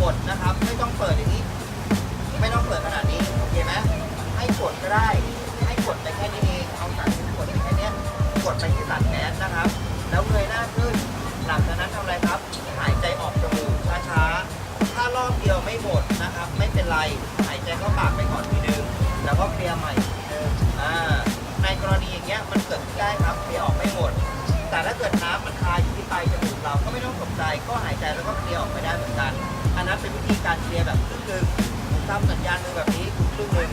กดนะครับไม่ต้องเปิดอย่างนี้ไม่ต้องเปิดขนาดนี้โอเคไหมให้กดก็ได้ให้กดไปแค่นี้เองเอาสายกดแค่นี้กดไปที่ตัดแก๊สนะครับแล้วเงยหน้าขึ้นหลังจากนั้นทำอะไรครับหายใจออกจมูกช้าๆถ้ารอบเดียวไม่หมดนะครับไม่เป็นไรหายใจเข้าปากไปก่อนทีนึงแล้วก็เคลียร์ใหม่ทีนึงในกรณีอย่างเงี้ยมันเกิดขึ้นได้ครับเคลียร์ออกไม่หมดแต่ถ้าเกิดน้ำมันคาอยู่ที่ปลายจมูกเราก็ไม่ต้องตกใจก็หายใจแล้วก็เคลียร์ออกไปได้เหมือนกันอันนั้นเป็นวิธีการเคลียร์แบบครึ่งๆทำสัญญาณมือแบบนี้ครึ่งหนึ่ง